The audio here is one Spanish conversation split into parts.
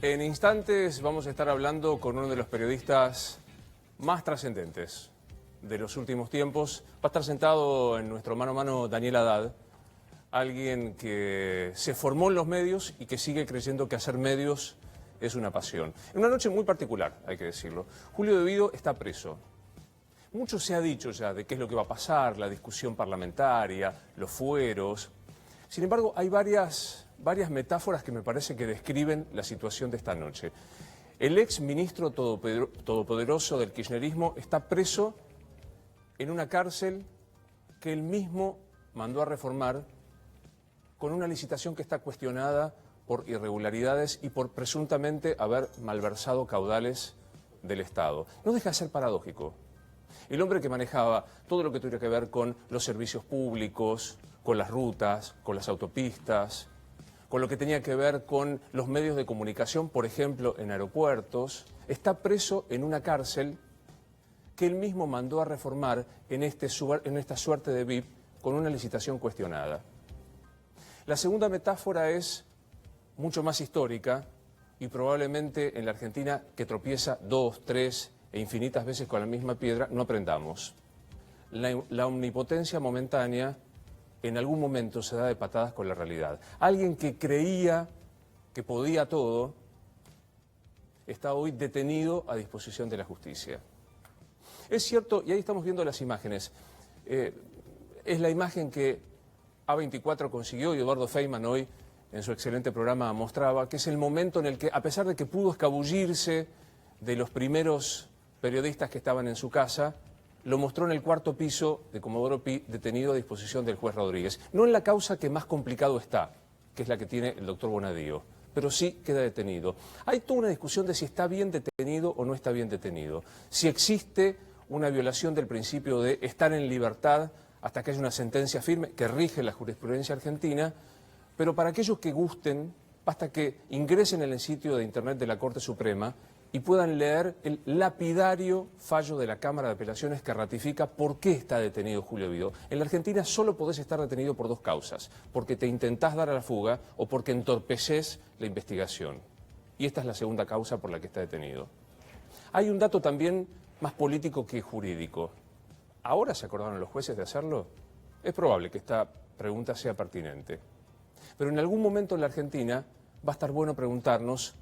En instantes vamos a estar hablando con uno de los periodistas más trascendentes de los últimos tiempos. Va a estar sentado en nuestro mano a mano Daniel Haddad, alguien que se formó en los medios y que sigue creyendo que hacer medios es una pasión. En una noche muy particular, hay que decirlo. Julio De Vido está preso. Mucho se ha dicho ya de qué es lo que va a pasar, la discusión parlamentaria, los fueros. Sin embargo, hay varias metáforas que me parece que describen la situación de esta noche. El ex ministro todopoderoso del kirchnerismo está preso en una cárcel que él mismo mandó a reformar con una licitación que está cuestionada por irregularidades y por presuntamente haber malversado caudales del Estado. No deja de ser paradójico. El hombre que manejaba todo lo que tuviera que ver con los servicios públicos, con las rutas, con las autopistas, con lo que tenía que ver con los medios de comunicación, por ejemplo, en aeropuertos, está preso en una cárcel que él mismo mandó a reformar en esta suerte de VIP con una licitación cuestionada. La segunda metáfora es mucho más histórica y probablemente en la Argentina, que tropieza 2, 3 e infinitas veces con la misma piedra, no aprendamos. La omnipotencia momentánea en algún momento se da de patadas con la realidad. Alguien que creía que podía todo está hoy detenido a disposición de la justicia. Es cierto, y ahí estamos viendo las imágenes, es la imagen que A24 consiguió y Eduardo Feynman hoy en su excelente programa mostraba, que es el momento en el que, a pesar de que pudo escabullirse de los primeros periodistas que estaban en su casa, lo mostró en el cuarto piso de Comodoro Pi, detenido a disposición del juez Rodríguez. No en la causa que más complicado está, que es la que tiene el doctor Bonadío, pero sí queda detenido. Hay toda una discusión de si está bien detenido o no está bien detenido, si existe una violación del principio de estar en libertad hasta que haya una sentencia firme que rige la jurisprudencia argentina, pero para aquellos que gusten, basta que ingresen en el sitio de internet de la Corte Suprema y puedan leer el lapidario fallo de la Cámara de Apelaciones que ratifica por qué está detenido Julio De Vido. En la Argentina solo podés estar detenido por dos causas, porque te intentás dar a la fuga o porque entorpeces la investigación. Y esta es la segunda causa por la que está detenido. Hay un dato también más político que jurídico. ¿Ahora se acordaron los jueces de hacerlo? Es probable que esta pregunta sea pertinente. Pero en algún momento en la Argentina va a estar bueno preguntarnos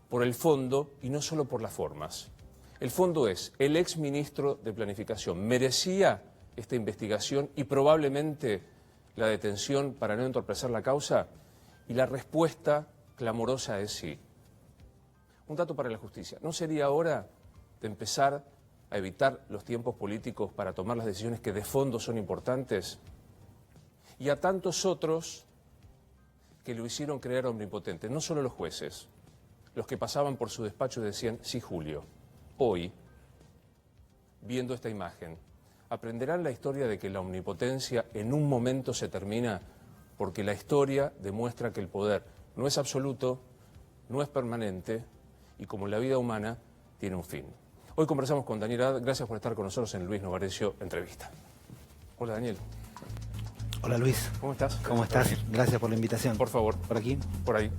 por el fondo y no solo por las formas. El fondo es, ¿el ex ministro de Planificación merecía esta investigación y probablemente la detención para no entorpecer la causa? Y la respuesta clamorosa es sí. Un dato para la justicia. ¿No sería hora de empezar a evitar los tiempos políticos para tomar las decisiones que de fondo son importantes? Y a tantos otros que lo hicieron creer omnipotente, no solo los jueces, los que pasaban por su despacho y decían, sí, Julio, hoy, viendo esta imagen, aprenderán la historia de que la omnipotencia en un momento se termina porque la historia demuestra que el poder no es absoluto, no es permanente y como la vida humana tiene un fin. Hoy conversamos con Daniel Haddad, gracias por estar con nosotros en Luis Novarecio Entrevista. Hola Daniel. Hola Luis. ¿Cómo estás? ¿Cómo estás? Gracias por la invitación. Por favor. ¿Por aquí? Por ahí.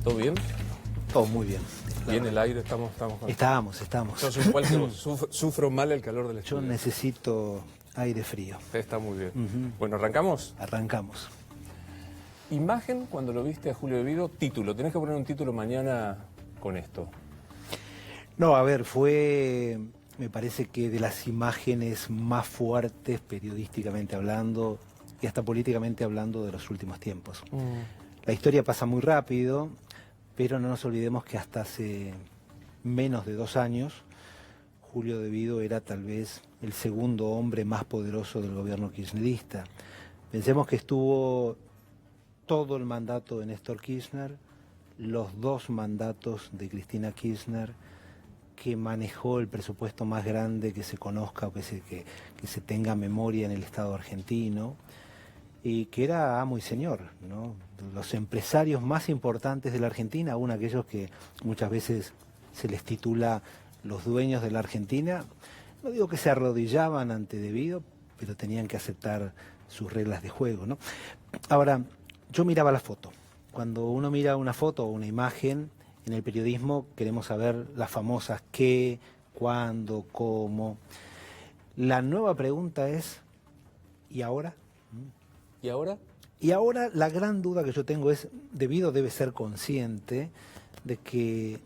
¿Todo bien? Todo muy bien. Bien el aire, estamos. Estamos. Yo soy igual que vos, sufro mal el calor del estudio. Yo necesito aire frío. Está muy bien. Bueno, ¿arrancamos? Arrancamos. Imagen cuando lo viste a Julio De Vido, título. Tenés que poner un título mañana con esto. No, a ver, fue, me parece que de las imágenes más fuertes periodísticamente hablando y hasta políticamente hablando de los últimos tiempos. La historia pasa muy rápido, pero no nos olvidemos que hasta hace menos de 2 años Julio De Vido era tal vez el segundo hombre más poderoso del gobierno kirchnerista. Pensemos que estuvo todo el mandato de Néstor Kirchner, los 2 mandatos de Cristina Kirchner, que manejó el presupuesto más grande que se conozca o que se tenga memoria en el Estado argentino, y que era amo y señor, ¿no? Los empresarios más importantes de la Argentina, aún aquellos que muchas veces se les titula los dueños de la Argentina, no digo que se arrodillaban ante De Vido, pero tenían que aceptar sus reglas de juego, ¿no? Ahora, yo miraba la foto cuando uno mira una foto o una imagen, en el periodismo queremos saber las famosas qué, cuándo, cómo. La nueva pregunta es, ¿y ahora? ¿Y ahora? Y ahora la gran duda que yo tengo es, Devido debe ser consciente de que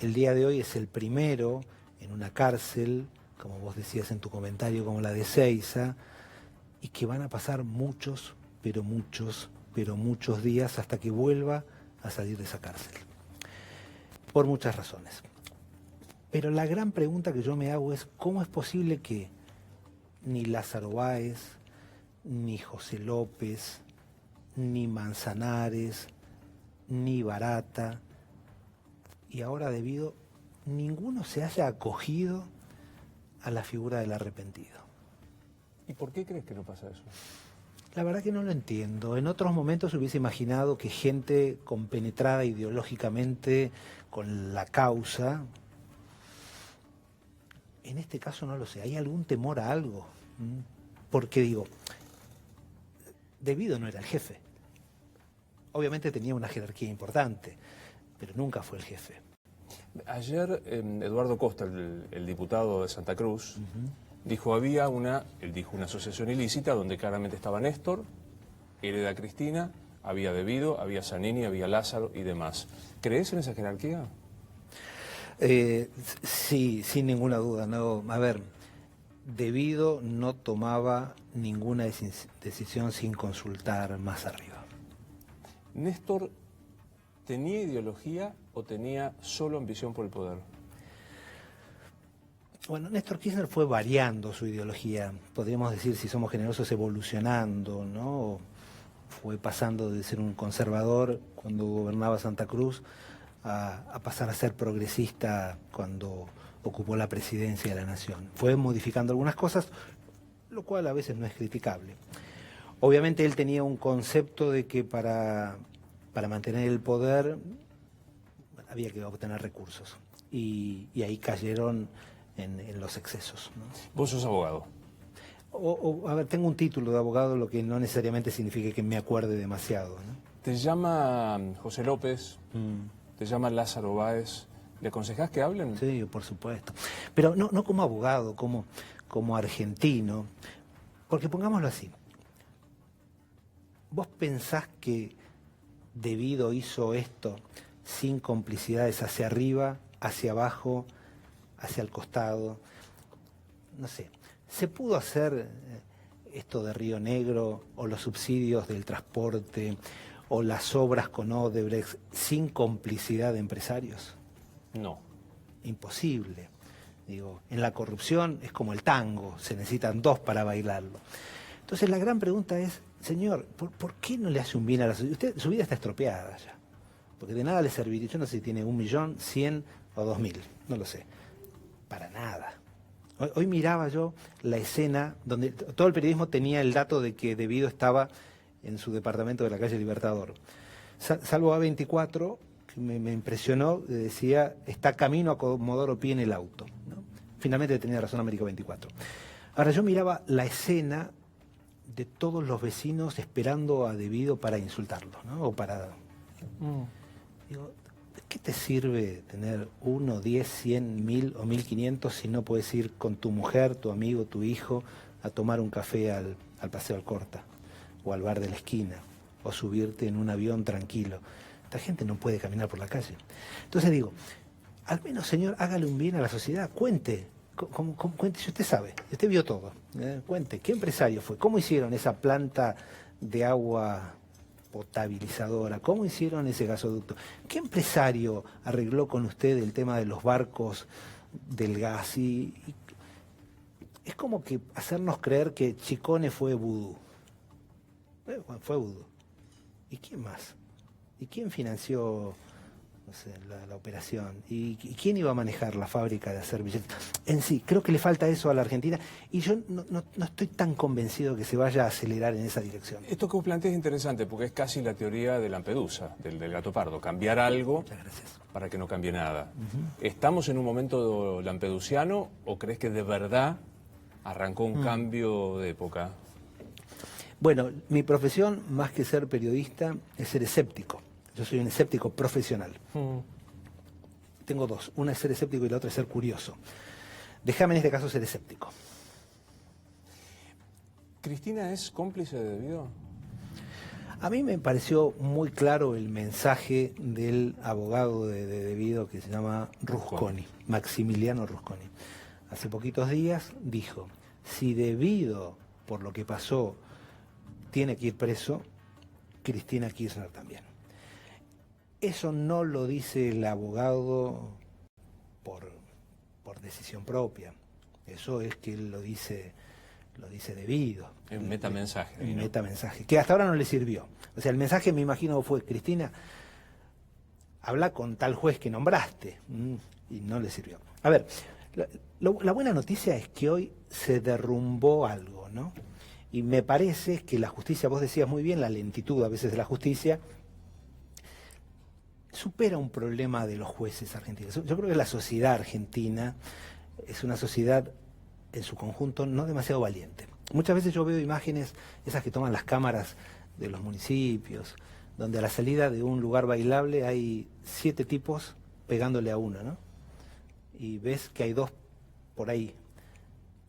el día de hoy es el primero en una cárcel, como vos decías en tu comentario, como la de Seiza, y que van a pasar muchos, pero muchos días hasta que vuelva a salir de esa cárcel. Por muchas razones. Pero la gran pregunta que yo me hago es, ¿cómo es posible que ni Lázaro Báez, ni José López, ni Manzanares, ni Barata, y ahora Devido, ninguno se haya acogido a la figura del arrepentido? ¿Y por qué crees que no pasa eso? La verdad que no lo entiendo. En otros momentos hubiese imaginado que gente compenetrada ideológicamente con la causa, en este caso no lo sé, ¿hay algún temor a algo? Porque digo, Devido no era el jefe. Obviamente tenía una jerarquía importante, pero nunca fue el jefe. Ayer Eduardo Costa, el diputado de Santa Cruz, dijo él dijo una asociación ilícita donde claramente estaba Néstor, Hereda Cristina, había Devido, había Zanini, había Lázaro y demás. ¿Crees en esa jerarquía? Sí, sin ninguna duda. No, a ver, Devido no tomaba ninguna decisión sin consultar más arriba. ¿Néstor tenía ideología o tenía solo ambición por el poder? Bueno, Néstor Kirchner fue variando su ideología, podríamos decir, si somos generosos, evolucionando, ¿no? Fue pasando de ser un conservador cuando gobernaba Santa Cruz a pasar a ser progresista cuando ocupó la presidencia de la Nación. Fue modificando algunas cosas, lo cual a veces no es criticable. Obviamente él tenía un concepto de que para mantener el poder había que obtener recursos, y ahí cayeron en los excesos, ¿no? Vos sos abogado. A ver, tengo un título de abogado, lo que no necesariamente significa que me acuerde demasiado, ¿no? Te llama José López, te llama Lázaro Báez, ¿le aconsejás que hablen? Sí, por supuesto. Pero no como abogado, como argentino, porque pongámoslo así. ¿Vos pensás que Devido hizo esto sin complicidades hacia arriba, hacia abajo, hacia el costado? No sé, ¿se pudo hacer esto de Río Negro o los subsidios del transporte o las obras con Odebrecht sin complicidad de empresarios? No. Imposible. Digo, en la corrupción es como el tango, se necesitan dos para bailarlo. Entonces la gran pregunta es, señor, ¿por qué no le hace un bien a la sociedad? Usted, su vida está estropeada ya, porque de nada le serviría. Yo no sé si tiene 1.000.000, 100 o 2.000, no lo sé. Para nada. Hoy miraba yo la escena donde todo el periodismo tenía el dato de que Devido estaba en su departamento de la calle Libertador. Salvo A24, que me impresionó, decía, está camino a Comodoro Pi en el auto, ¿no? Finalmente tenía razón América 24. Ahora yo miraba la escena de todos los vecinos esperando a Devido para insultarlo, ¿no? O para... Digo, ¿qué te sirve tener 1, 10, 100, 1.000 o 1.500 si no puedes ir con tu mujer, tu amigo, tu hijo a tomar un café al Paseo Alcorta o al bar de la esquina o subirte en un avión tranquilo? Esta gente no puede caminar por la calle. Entonces digo, al menos, señor, hágale un bien a la sociedad, cuente. Cuente, si usted sabe, usted vio todo, cuente, ¿qué empresario fue? ¿Cómo hicieron esa planta de agua potabilizadora? ¿Cómo hicieron ese gasoducto? ¿Qué empresario arregló con usted el tema de los barcos del gas? Y es como que hacernos creer que Chicone fue vudú. Fue vudú. ¿Y quién más? ¿Y quién financió, no sé, la operación? ¿Y quién iba a manejar la fábrica de hacer billetes? En sí, creo que le falta eso a la Argentina, y yo no estoy tan convencido que se vaya a acelerar en esa dirección. Esto que vos planteas es interesante porque es casi la teoría de Lampedusa, del gato pardo, cambiar algo para que no cambie nada. ¿Estamos en un momento lampedusiano o crees que de verdad arrancó un cambio de época? Bueno, mi profesión, más que ser periodista, es ser escéptico. Yo soy un escéptico profesional. Tengo dos. Una es ser escéptico y la otra es ser curioso. Déjame en este caso ser escéptico. ¿Cristina es cómplice de Debido? A mí me pareció muy claro el mensaje del abogado de Debido que se llama Rusconi, Maximiliano Rusconi. Hace poquitos días dijo, si Debido, por lo que pasó, tiene que ir preso, Cristina Kirchner también. Eso no lo dice el abogado por decisión propia. Eso es que él lo dice Debido. Un metamensaje. Un metamensaje, que hasta ahora no le sirvió. O sea, el mensaje me imagino fue, Cristina, habla con tal juez que nombraste, y no le sirvió. A ver, la buena noticia es que hoy se derrumbó algo, ¿no? Y me parece que la justicia, vos decías muy bien, la lentitud a veces de la justicia, supera un problema de los jueces argentinos. Yo creo que la sociedad argentina es una sociedad en su conjunto no demasiado valiente. Muchas veces yo veo imágenes, esas que toman las cámaras de los municipios, donde a la salida de un lugar bailable hay 7 tipos pegándole a uno, ¿no? Y ves que hay 2 por ahí.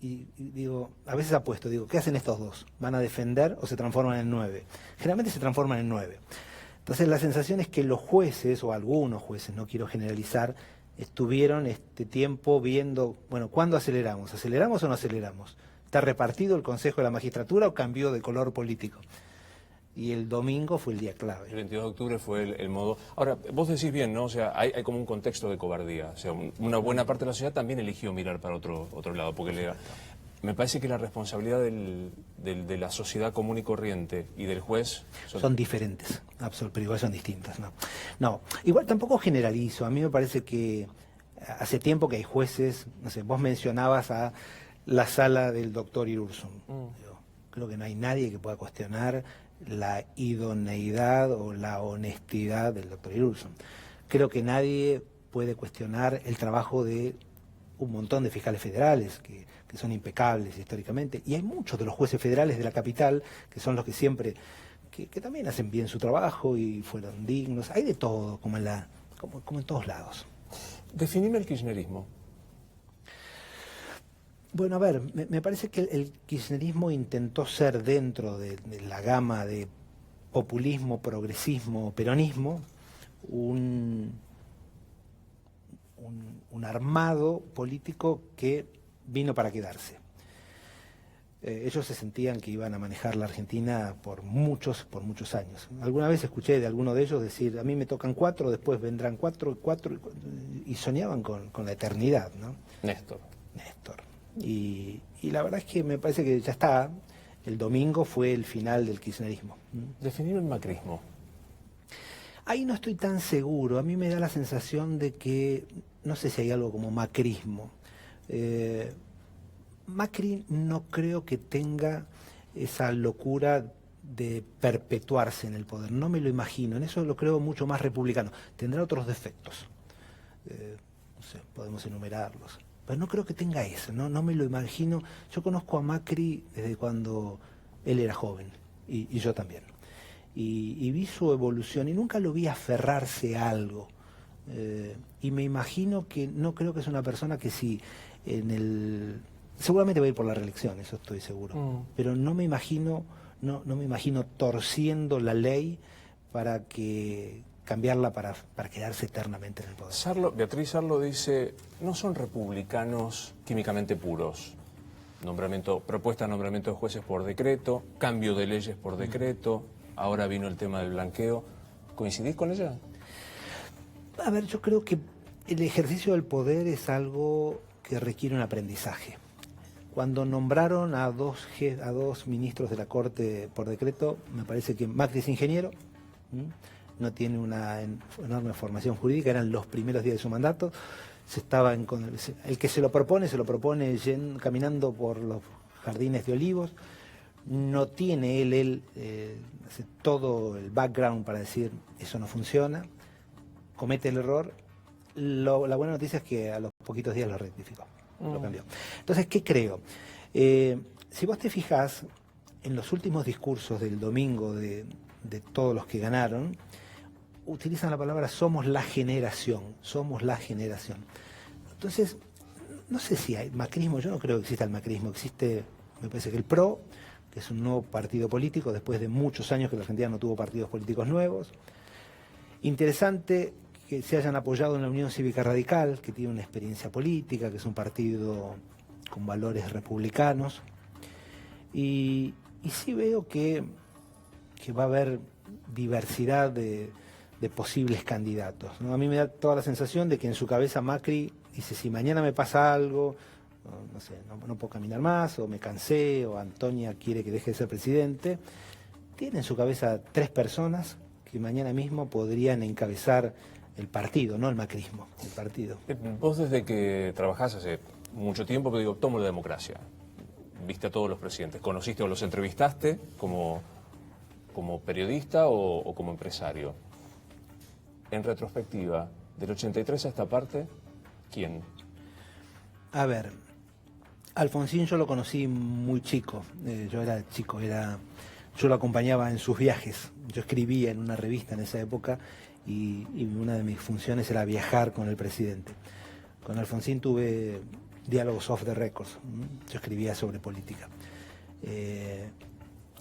Y digo, a veces apuesto, digo, ¿qué hacen estos 2? ¿Van a defender o se transforman en 9? Generalmente se transforman en 9. Entonces la sensación es que los jueces, o algunos jueces, no quiero generalizar, estuvieron este tiempo viendo, bueno, ¿cuándo aceleramos? ¿Aceleramos o no aceleramos? ¿Está repartido el Consejo de la Magistratura o cambió de color político? Y el domingo fue el día clave. El 22 de octubre fue el modo... Ahora, vos decís bien, ¿no? O sea, hay como un contexto de cobardía. O sea, una buena parte de la sociedad también eligió mirar para otro lado, porque me parece que la responsabilidad de la sociedad común y corriente y del juez... Son diferentes, pero igual son distintas, ¿no? No, igual tampoco generalizo. A mí me parece que hace tiempo que hay jueces, no sé, vos mencionabas a la sala del doctor Irurzun. Yo creo que no hay nadie que pueda cuestionar la idoneidad o la honestidad del doctor Irurzun. Creo que nadie puede cuestionar el trabajo de un montón de fiscales federales que son impecables históricamente, y hay muchos de los jueces federales de la capital que son los que siempre, que también hacen bien su trabajo y fueron dignos. Hay de todo, como en todos lados. Definime el kirchnerismo. Bueno, a ver, me parece que el kirchnerismo intentó ser, dentro de la gama de populismo, progresismo, peronismo, un armado político que vino para quedarse. Ellos se sentían que iban a manejar la Argentina por muchos años. Alguna vez escuché de alguno de ellos decir, a mí me tocan 4, después vendrán 4, y soñaban con la eternidad, ¿no? Néstor. Y la verdad es que me parece que ya está. El domingo fue el final del kirchnerismo. Definir el macrismo. Ahí no estoy tan seguro. A mí me da la sensación de que, no sé si hay algo como macrismo. Macri no creo que tenga esa locura de perpetuarse en el poder. No me lo imagino. En eso lo creo mucho más republicano. Tendrá otros defectos. No sé, podemos enumerarlos. Pero no creo que tenga eso, no me lo imagino. Yo conozco a Macri desde cuando él era joven, y yo también. Y vi su evolución, y nunca lo vi aferrarse a algo. Y me imagino que, no creo que es una persona que si seguramente va a ir por la reelección, eso estoy seguro. Pero no me imagino torciendo la ley para cambiarla para quedarse eternamente en el poder. Beatriz Sarlo dice, no son republicanos químicamente puros. Propuesta de nombramiento de jueces por decreto, cambio de leyes por decreto, ahora vino el tema del blanqueo. ¿Coincidís con ella? A ver, yo creo que el ejercicio del poder es algo que requiere un aprendizaje. Cuando nombraron a dos ministros de la Corte por decreto, me parece que Macri es ingeniero, no tiene una enorme formación jurídica, eran los primeros días de su mandato, el que se lo propone caminando por los jardines de Olivos, no tiene él todo el background para decir eso no funciona, comete el error. La buena noticia es que a los poquitos días lo rectificó, lo cambió. Entonces, ¿qué creo? Si vos te fijás en los últimos discursos del domingo de todos los que ganaron, utilizan la palabra somos la generación, somos la generación. Entonces, no sé si hay macrismo, yo no creo que exista el macrismo, existe, me parece que el PRO, que es un nuevo partido político, después de muchos años que la Argentina no tuvo partidos políticos nuevos. Interesante que se hayan apoyado en la Unión Cívica Radical, que tiene una experiencia política, que es un partido con valores republicanos. Y sí veo que va a haber diversidad de posibles candidatos, ¿no? A mí me da toda la sensación de que en su cabeza Macri dice, si mañana me pasa algo, no sé, no puedo caminar más, o me cansé, o Antonia quiere que deje de ser presidente, tiene en su cabeza 3 personas que mañana mismo podrían encabezar el partido, no el macrismo, el partido. Vos desde que trabajás hace mucho tiempo, pero digo, tomo la democracia. Viste a todos los presidentes, conociste o los entrevistaste como periodista o como empresario. En retrospectiva, del 83 a esta parte, ¿quién? A ver, Alfonsín yo lo conocí muy chico, yo era chico, yo lo acompañaba en sus viajes, yo escribía en una revista en esa época y una de mis funciones era viajar con el presidente. Con Alfonsín tuve diálogos off the records, yo escribía sobre política.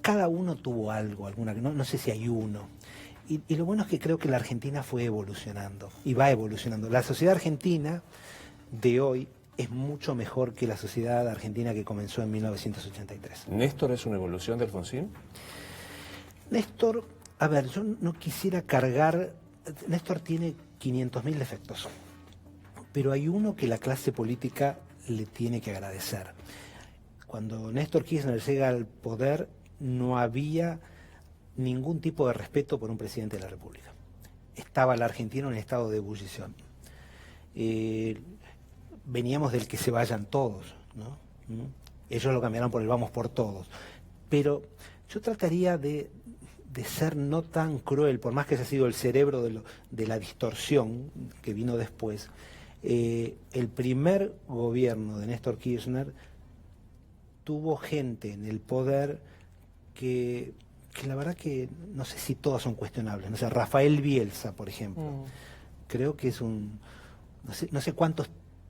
Cada uno tuvo algo, no sé si hay uno. Y lo bueno es que creo que la Argentina fue evolucionando y va evolucionando. La sociedad argentina de hoy es mucho mejor que la sociedad argentina que comenzó en 1983. ¿Néstor es una evolución de Alfonsín? Néstor, a ver, yo no quisiera cargar... Néstor tiene 500.000 defectos, pero hay uno que la clase política le tiene que agradecer. Cuando Néstor Kirchner llega al poder, no había ningún tipo de respeto por un presidente de la República. Estaba la Argentina en estado de ebullición. Veníamos del que se vayan todos, ¿no? Ellos lo cambiaron por el vamos por todos. Pero yo trataría de ser no tan cruel, por más que haya sido el cerebro de la distorsión que vino después. El primer gobierno de Néstor Kirchner tuvo gente en el poder que la verdad que no sé si todas son cuestionables. No sé, Rafael Bielsa, por ejemplo. Creo que es no sé cuántos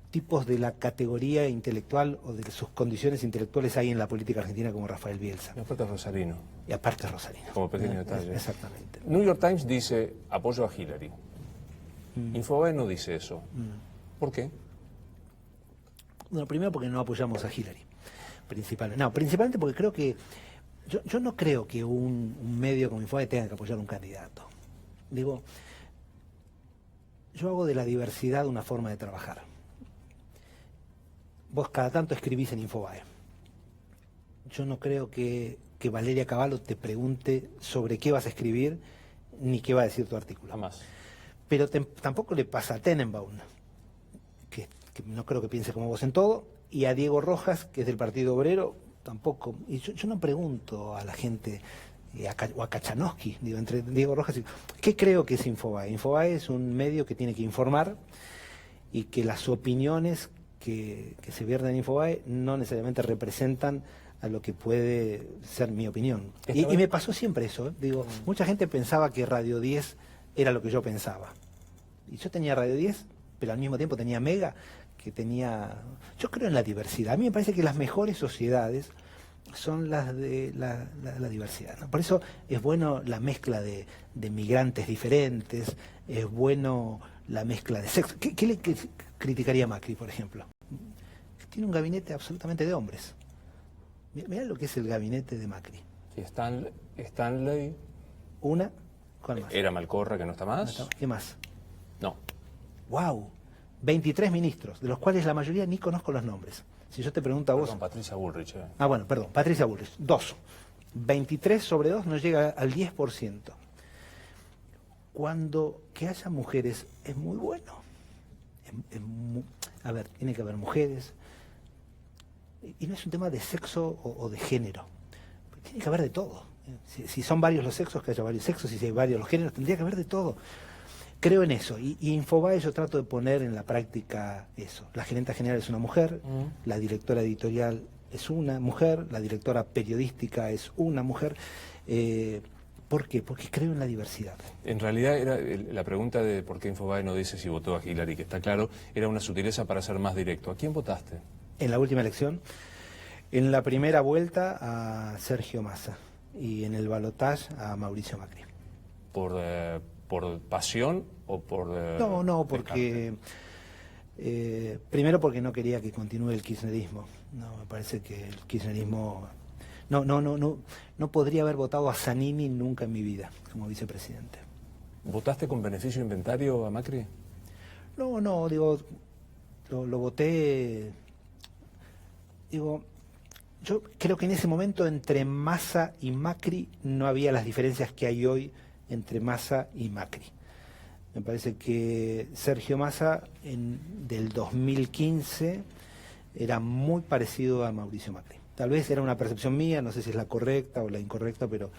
tipos de la categoría intelectual o de sus condiciones intelectuales hay en la política argentina como Rafael Bielsa. Y aparte Rosarino. Y aparte Rosarino. Como pequeño detalle. Exactamente. New York Times dice apoyo a Hillary. Infobae no dice eso. ¿Por qué? Bueno, primero porque no apoyamos a Hillary. Principalmente porque creo que yo no creo que un medio como Infobae tenga que apoyar a un candidato. Digo, yo hago de la diversidad una forma de trabajar. Vos cada tanto escribís en Infobae. Yo no creo que Valeria Cavallo te pregunte sobre qué vas a escribir ni qué va a decir tu artículo. Jamás. Pero tampoco le pasa a Tenenbaum, que no creo que piense como vos en todo, y a Diego Rojas, que es del Partido Obrero, tampoco. Y yo no pregunto a la gente, o a Kachanowski, digo, entre Diego Rojas y... ¿Qué creo que es Infobae? Infobae es un medio que tiene que informar y que las opiniones que se vierten en Infobae no necesariamente representan a lo que puede ser mi opinión. Y me pasó siempre eso, ¿eh? Digo, mucha gente pensaba que Radio 10 era lo que yo pensaba. Y yo tenía Radio 10, pero al mismo tiempo tenía Mega, que tenía... Yo creo en la diversidad. A mí me parece que las mejores sociedades son las de la diversidad, ¿no? Por eso es bueno la mezcla de migrantes diferentes, es bueno la mezcla de sexo. ¿Qué le criticaría Macri, por ejemplo? Tiene un gabinete absolutamente de hombres. Mirá lo que es el gabinete de Macri. Sí, Stanley. ¿Cuál más? Era Malcorra, que no está más. ¿Qué más? No. ¡Wow! 23 ministros, de los cuales la mayoría ni conozco los nombres. Si yo te pregunto a vos... Perdón, Patricia Bullrich. Perdón, Patricia Bullrich. 2. 23 sobre 2 no llega al 10%. Cuando que haya mujeres es muy bueno. A ver, tiene que haber mujeres. Y no es un tema de sexo o de género. Tiene que haber de todo. Si son varios los sexos, que haya varios sexos. Si hay varios los géneros, tendría que haber de todo. Creo en eso. Y Infobae yo trato de poner en la práctica eso. La gerenta general es una mujer, la directora editorial es una mujer, la directora periodística es una mujer. ¿Por qué? Porque creo en la diversidad. En realidad era la pregunta de por qué Infobae no dice si votó a Hillary, que está claro, era una sutileza para ser más directo. ¿A quién votaste? En la última elección, en la primera vuelta a Sergio Massa y en el balotaje a Mauricio Macri. ¿Por pasión o por...? No, porque... primero porque no quería que continúe el kirchnerismo. No, me parece que el kirchnerismo... No podría haber votado a Zanini nunca en mi vida como vicepresidente. ¿Votaste con beneficio de inventario a Macri? No, digo, lo voté... Digo, yo creo que en ese momento entre Massa y Macri no había las diferencias que hay hoy entre Massa y Macri. Me parece que Sergio Massa del 2015 era muy parecido a Mauricio Macri. Tal vez era una percepción mía, no sé si es la correcta o la incorrecta, pero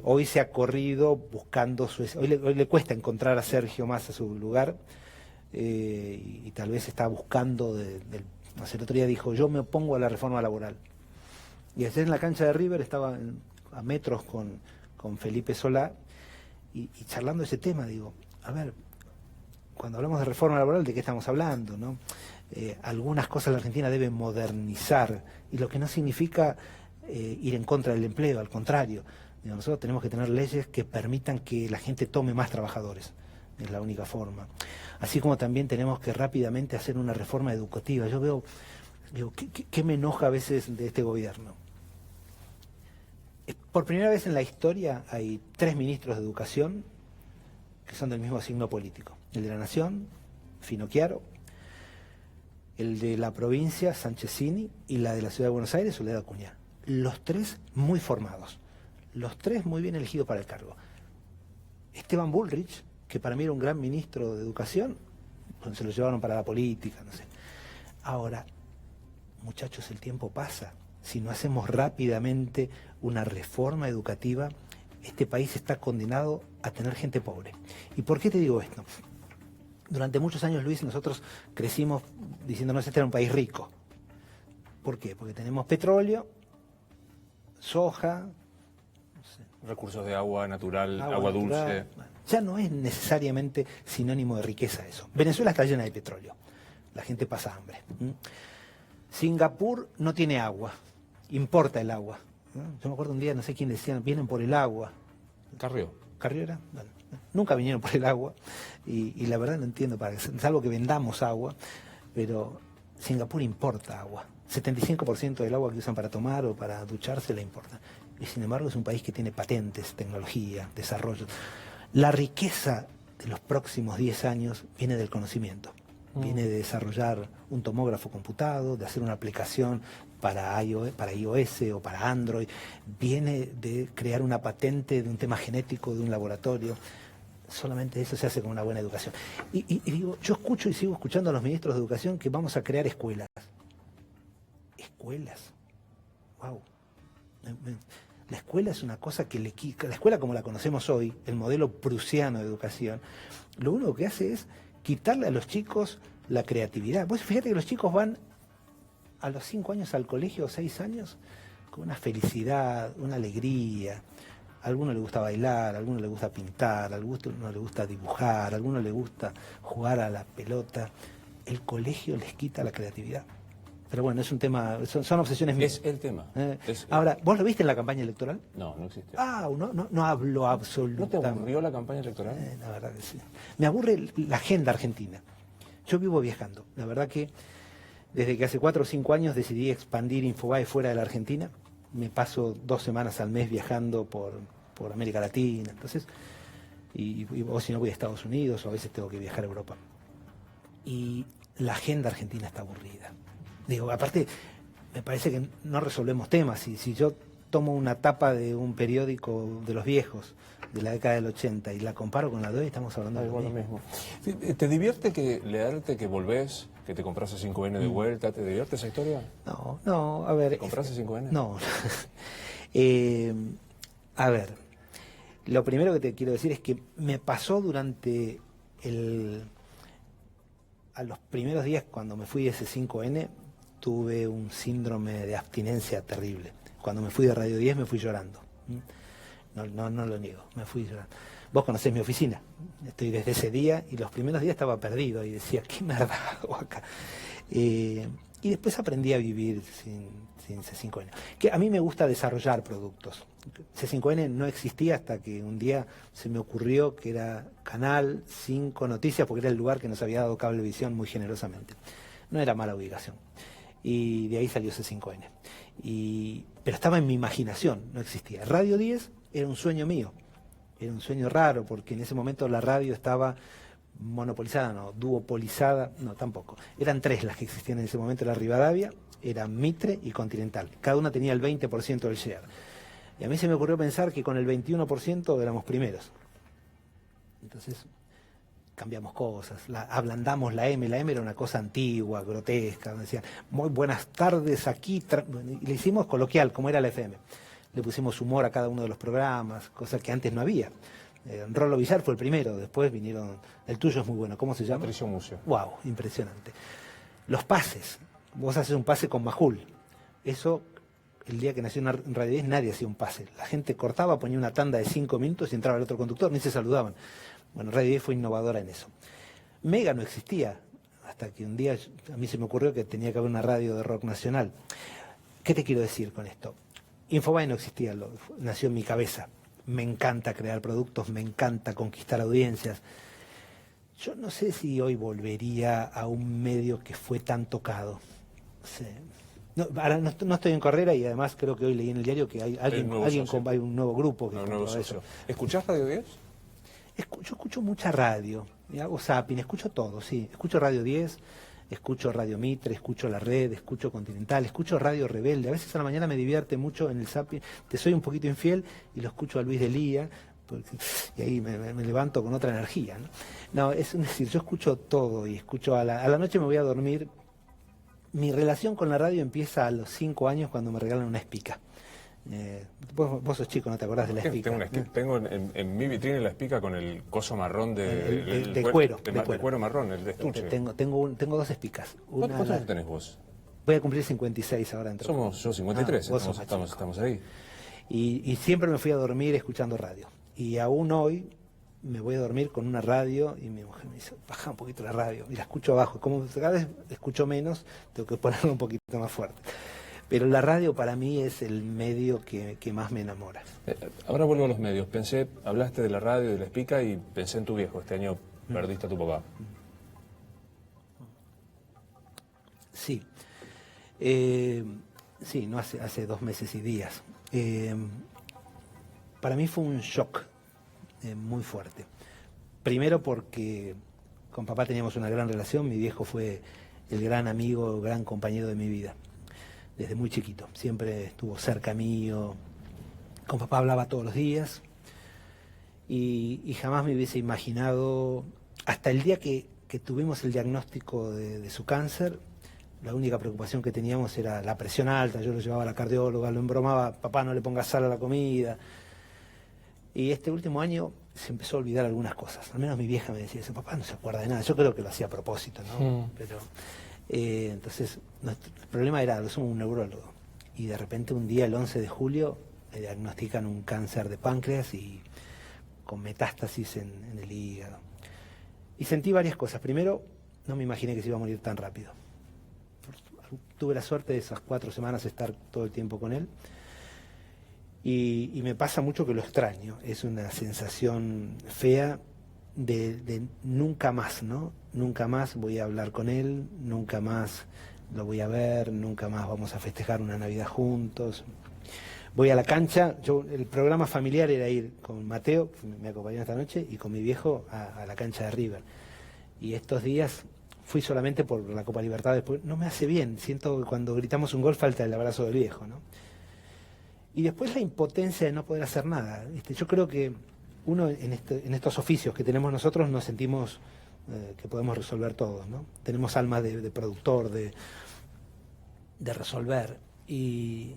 hoy se ha corrido buscando hoy le cuesta encontrar a Sergio Massa su lugar y tal vez está buscando no sé, el otro día dijo, yo me opongo a la reforma laboral. Y ayer en la cancha de River estaba a metros con Felipe Solá y charlando ese tema, digo, a ver, cuando hablamos de reforma laboral, ¿de qué estamos hablando, no? Algunas cosas la Argentina debe modernizar, y lo que no significa ir en contra del empleo, al contrario. Nosotros tenemos que tener leyes que permitan que la gente tome más trabajadores, es la única forma. Así como también tenemos que rápidamente hacer una reforma educativa. Yo veo, digo, ¿qué me enoja a veces de este gobierno? Por primera vez en la historia hay 3 ministros de educación que son del mismo signo político. El de la Nación, Finocchiaro, el de la provincia, Sanchezini, y la de la Ciudad de Buenos Aires, Soledad Acuña. Los 3 muy formados, los 3 muy bien elegidos para el cargo. Esteban Bullrich, que para mí era un gran ministro de Educación, se lo llevaron para la política, no sé. Ahora, muchachos, el tiempo pasa. Si no hacemos rápidamente una reforma educativa, este país está condenado a tener gente pobre. ¿Y por qué te digo esto? Durante muchos años, Luis, nosotros crecimos diciéndonos que este era un país rico. ¿Por qué? Porque tenemos petróleo, soja, no sé, Recursos de agua natural, natural. agua dulce. Bueno, ya no es necesariamente sinónimo de riqueza eso. Venezuela está llena de petróleo. La gente pasa hambre. Singapur no tiene agua. Importa el agua. Yo me acuerdo un día, no sé quién decían, vienen por el agua. Carrió. ¿Carrió era? Bueno, nunca vinieron por el agua y la verdad no entiendo para qué, salvo que vendamos agua, pero Singapur importa agua. 75% del agua que usan para tomar o para ducharse le importa. Y sin embargo es un país que tiene patentes, tecnología, desarrollo. La riqueza de los próximos 10 años viene del conocimiento. Viene de desarrollar un tomógrafo computado, de hacer una aplicación para iOS o para Android. Viene de crear una patente de un tema genético de un laboratorio. Solamente eso se hace con una buena educación. Y digo, yo escucho y sigo escuchando a los ministros de educación que vamos a crear escuelas. ¿Escuelas? ¡Wow! La escuela es una cosa que la escuela como la conocemos hoy, el modelo prusiano de educación, lo único que hace es quitarle a los chicos la creatividad. Vos fíjate que los chicos van a los 5 años al colegio, 6 años, con una felicidad, una alegría. A alguno le gusta bailar, a alguno le gusta pintar, a alguno le gusta dibujar, a alguno le gusta jugar a la pelota. El colegio les quita la creatividad. Pero bueno, es un tema, son obsesiones mías. Es el tema. Ahora, ¿vos lo viste en la campaña electoral? No existe. No hablo absolutamente. ¿No te aburrió la campaña electoral? La verdad que sí. Me aburre la agenda argentina. Yo vivo viajando. La verdad que desde que hace 4 o 5 años decidí expandir Infobae fuera de la Argentina. Me paso 2 semanas al mes viajando por América Latina. Entonces, o si no voy a Estados Unidos o a veces tengo que viajar a Europa. Y la agenda argentina está aburrida. Digo, aparte, me parece que no resolvemos temas. Si yo tomo una tapa de un periódico de los viejos, de la década del 80, y la comparo con la de hoy, estamos hablando de lo mismo. ¿Te divierte leerte que volvés, que te compras a 5N de vuelta? ¿Te divierte esa historia? No, a ver... ¿Te compras a 5N? No. A ver, lo primero que te quiero decir es que me pasó durante a los primeros días cuando me fui de ese 5N, tuve un síndrome de abstinencia terrible. Cuando me fui de Radio 10 me fui llorando. no lo niego, me fui llorando. Vos conocés mi oficina, estoy desde ese día y los primeros días estaba perdido y decía, ¿qué merda hago acá? Y después aprendí a vivir sin C5N. Que a mí me gusta desarrollar productos. C5N no existía hasta que un día se me ocurrió que era Canal 5 Noticias, porque era el lugar que nos había dado Cablevisión muy generosamente. No era mala ubicación. Y de ahí salió C5N. Pero estaba en mi imaginación, no existía. Radio 10 era un sueño mío. Era un sueño raro, porque en ese momento la radio estaba monopolizada, no, duopolizada, no, tampoco. Eran 3 las que existían en ese momento, la Rivadavia, era Mitre y Continental. Cada una tenía el 20% del share. Y a mí se me ocurrió pensar que con el 21% éramos primeros. Entonces cambiamos cosas, ablandamos la M era una cosa antigua, grotesca, decían, muy buenas tardes aquí, y le hicimos coloquial, como era la FM. Le pusimos humor a cada uno de los programas, cosas que antes no había. Rolo Villar fue el primero, después vinieron, el tuyo es muy bueno, ¿cómo se llama? Patricio Mucio. Wow, impresionante. Los pases, vos haces un pase con Majul, eso, el día que nació en Radio 10 nadie hacía un pase, la gente cortaba, ponía una tanda de 5 minutos y entraba el otro conductor, ni se saludaban. Bueno, Radio 10 fue innovadora en eso. Mega no existía, hasta que un día a mí se me ocurrió que tenía que haber una radio de rock nacional. ¿Qué te quiero decir con esto? Infobae no existía, nació en mi cabeza. Me encanta crear productos, me encanta conquistar audiencias. Yo no sé si hoy volvería a un medio que fue tan tocado. Sí. No, ahora no estoy en carrera y además creo que hoy leí en el diario que hay hay un nuevo grupo que nuevo eso. ¿Escuchás Radio 10? Yo escucho mucha radio, y hago zapping, escucho todo, sí. Escucho Radio 10, escucho Radio Mitre, escucho La Red, escucho Continental, escucho Radio Rebelde. A veces a la mañana me divierte mucho en el zapping, te soy un poquito infiel y lo escucho a Luis de Lía, y ahí me levanto con otra energía, ¿no? No, es decir, yo escucho todo y escucho a la noche me voy a dormir. Mi relación con la radio empieza a los 5 años cuando me regalan una espica. Vos sos chico, no te acordás de la espica. Tengo en mi vitrina la espica con el coso marrón de cuero. De cuero marrón, el de estuche. Tengo 2 espicas. ¿Cuántos años tenés vos? Voy a cumplir 56 ahora dentro. Yo 53, estamos ahí. Y siempre me fui a dormir escuchando radio. Y aún hoy me voy a dormir con una radio y mi mujer me dice, baja un poquito la radio. Y la escucho abajo. Como cada vez escucho menos, tengo que ponerla un poquito más fuerte. Pero la radio para mí es el medio que más me enamora. Ahora vuelvo a los medios. Hablaste de la radio, de la espica y pensé en tu viejo. Este año perdiste a tu papá. Sí. Sí, no hace 2 meses y días. Para mí fue un shock muy fuerte. Primero porque con papá teníamos una gran relación. Mi viejo fue el gran amigo, gran compañero de mi vida. Desde muy chiquito, siempre estuvo cerca mío, con papá hablaba todos los días y jamás me hubiese imaginado, hasta el día que tuvimos el diagnóstico de su cáncer, la única preocupación que teníamos era la presión alta, yo lo llevaba a la cardióloga, lo embromaba, papá no le pongas sal a la comida. Y este último año se empezó a olvidar algunas cosas, al menos mi vieja me decía eso, papá no se acuerda de nada, yo creo que lo hacía a propósito, ¿no? Pero... entonces, el problema era, lo somos un neurólogo, y de repente un día, el 11 de julio, le diagnostican un cáncer de páncreas y con metástasis en el hígado. Y sentí varias cosas. Primero, no me imaginé que se iba a morir tan rápido. Tuve la suerte de esas 4 semanas estar todo el tiempo con él, y me pasa mucho que lo extraño. Es una sensación fea de nunca más, ¿no? Nunca más voy a hablar con él, nunca más lo voy a ver, nunca más vamos a festejar una Navidad juntos. Voy a la cancha, el programa familiar era ir con Mateo, que me acompañó esta noche, y con mi viejo a la cancha de River. Y estos días fui solamente por la Copa Libertadores, porque no me hace bien, siento que cuando gritamos un gol falta el abrazo del viejo, ¿no? Y después la impotencia de no poder hacer nada, ¿viste? Yo creo que uno en estos oficios que tenemos nosotros nos sentimos que podemos resolver todo, ¿no? Tenemos alma de productor, de resolver, y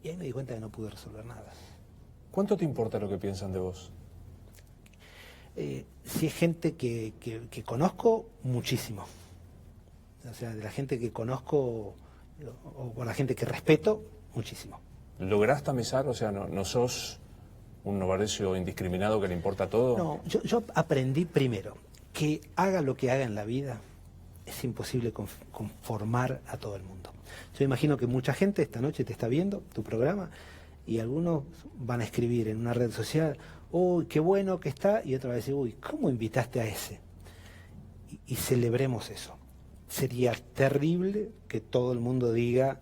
ahí me di cuenta que no pude resolver nada. ¿Cuánto te importa lo que piensan de vos? Si es gente que conozco, muchísimo. O sea, de la gente que conozco o con la gente que respeto, muchísimo. ¿Lográs tamizar? O sea, no sos un Novarecio indiscriminado que le importa todo? No, yo aprendí primero que haga lo que haga en la vida, es imposible conformar a todo el mundo. Yo imagino que mucha gente esta noche te está viendo, tu programa, y algunos van a escribir en una red social, uy, qué bueno que está, y otra va a decir, uy, ¿cómo invitaste a ese? Y celebremos eso. Sería terrible que todo el mundo diga,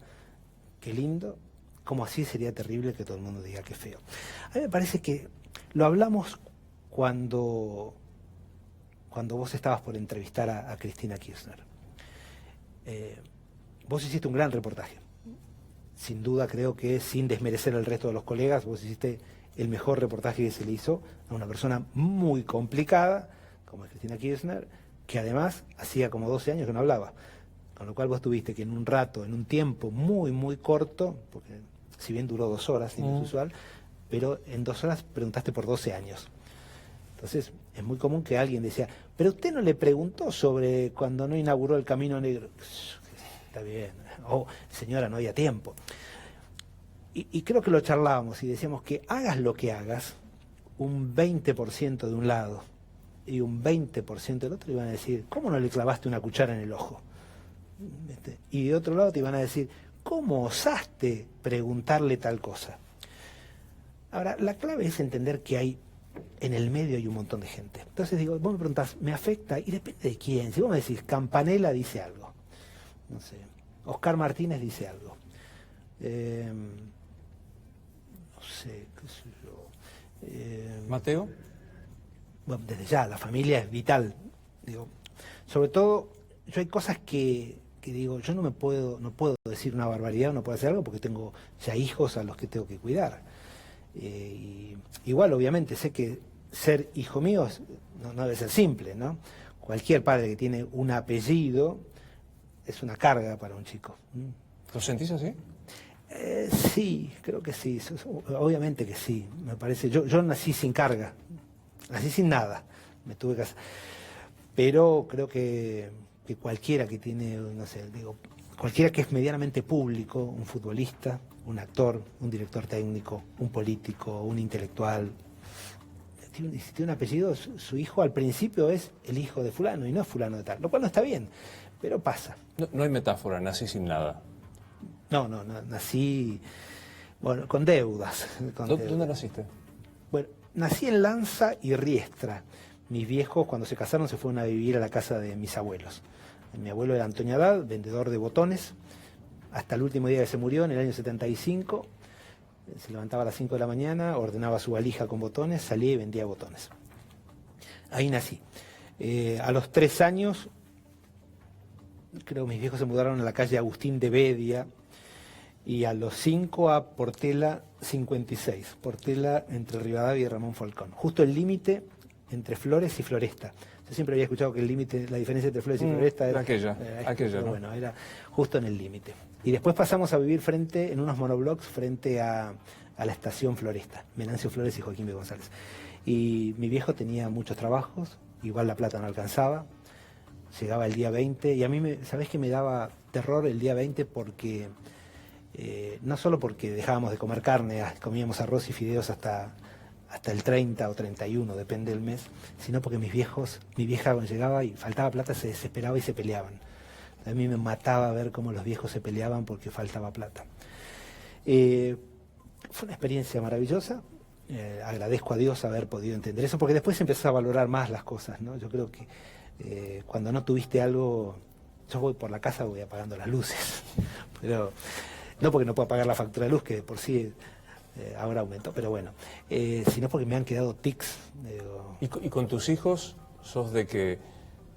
qué lindo, como así sería terrible que todo el mundo diga, qué feo. A mí me parece que lo hablamos cuando vos estabas por entrevistar a Cristina Kirchner. Vos hiciste un gran reportaje. Sin duda creo que, sin desmerecer al resto de los colegas, vos hiciste el mejor reportaje que se le hizo a una persona muy complicada, como es Cristina Kirchner, que además hacía como 12 años que no hablaba. Con lo cual vos tuviste que en un rato, en un tiempo muy, muy corto, porque si bien duró 2 horas, inusual, pero en 2 horas preguntaste por 12 años. Entonces, es muy común que alguien decía, pero usted no le preguntó sobre cuando no inauguró el Camino Negro. Está bien. O, señora, no había tiempo. Y creo que lo charlábamos y decíamos que hagas lo que hagas, un 20% de un lado y un 20% del otro iban a decir, ¿cómo no le clavaste una cuchara en el ojo? Y de otro lado te iban a decir, ¿cómo osaste preguntarle tal cosa? Ahora, la clave es entender que hay en el medio hay un montón de gente. Entonces digo, vos me preguntás, ¿me afecta? Y depende de quién. Si vos me decís, Campanella dice algo, no sé, Oscar Martínez dice algo, no sé, qué sé yo. ¿Mateo? Bueno, desde ya, la familia es vital. Digo, sobre todo, yo hay cosas que digo, yo no puedo decir una barbaridad, no puedo hacer algo porque tengo ya hijos a los que tengo que cuidar. Igual, obviamente, sé que ser hijo mío no debe ser simple, ¿no? Cualquier padre que tiene un apellido es una carga para un chico. ¿Lo sentís así? Sí, creo que sí, obviamente que sí, me parece. Yo nací sin carga, nací sin nada, me tuve que hacer. Pero creo que cualquiera que tiene, no sé, digo, cualquiera que es medianamente público, un futbolista, un actor, un director técnico, un político, un intelectual, si tiene un apellido, su hijo al principio es el hijo de fulano y no es fulano de tal, lo cual no está bien, pero pasa. No hay metáfora, nací sin nada. No, nací, bueno, con deudas. ¿Dónde naciste? Bueno, nací en Lanza y Riestra. Mis viejos, cuando se casaron, se fueron a vivir a la casa de mis abuelos. Mi abuelo era Antonio Haddad, vendedor de botones, hasta el último día que se murió, en el año 75. Se levantaba a las 5 de la mañana, ordenaba su valija con botones, salía y vendía botones. Ahí nací. A los 3 años, creo que mis viejos se mudaron a la calle Agustín de Bedia, y a los 5 a Portela 56, Portela entre Rivadavia y Ramón Falcón, justo el límite entre Flores y Floresta. Yo siempre había escuchado que el límite, la diferencia entre Flores y Floresta era aquella, ¿no? Bueno, era justo en el límite. Y después pasamos a vivir en unos monoblocks frente a la estación Floresta, Venancio Flores y Joaquín B. González. Y mi viejo tenía muchos trabajos, igual la plata no alcanzaba, llegaba el día 20, y a mí, ¿sabés qué me daba terror el día 20? Porque, no solo porque dejábamos de comer carne, comíamos arroz y fideos hasta el 30 o 31, depende del mes, sino porque mi vieja cuando llegaba y faltaba plata se desesperaba y se peleaban. A mí me mataba ver cómo los viejos se peleaban porque faltaba plata. Fue una experiencia maravillosa, agradezco a Dios haber podido entender eso, porque después empezás a valorar más las cosas, ¿no? Yo creo que cuando no tuviste algo, yo voy por la casa, voy apagando las luces, pero no porque no pueda pagar la factura de luz, que de por sí ahora aumentó, pero bueno, sino porque me han quedado tics. ¿Y con tus hijos sos de que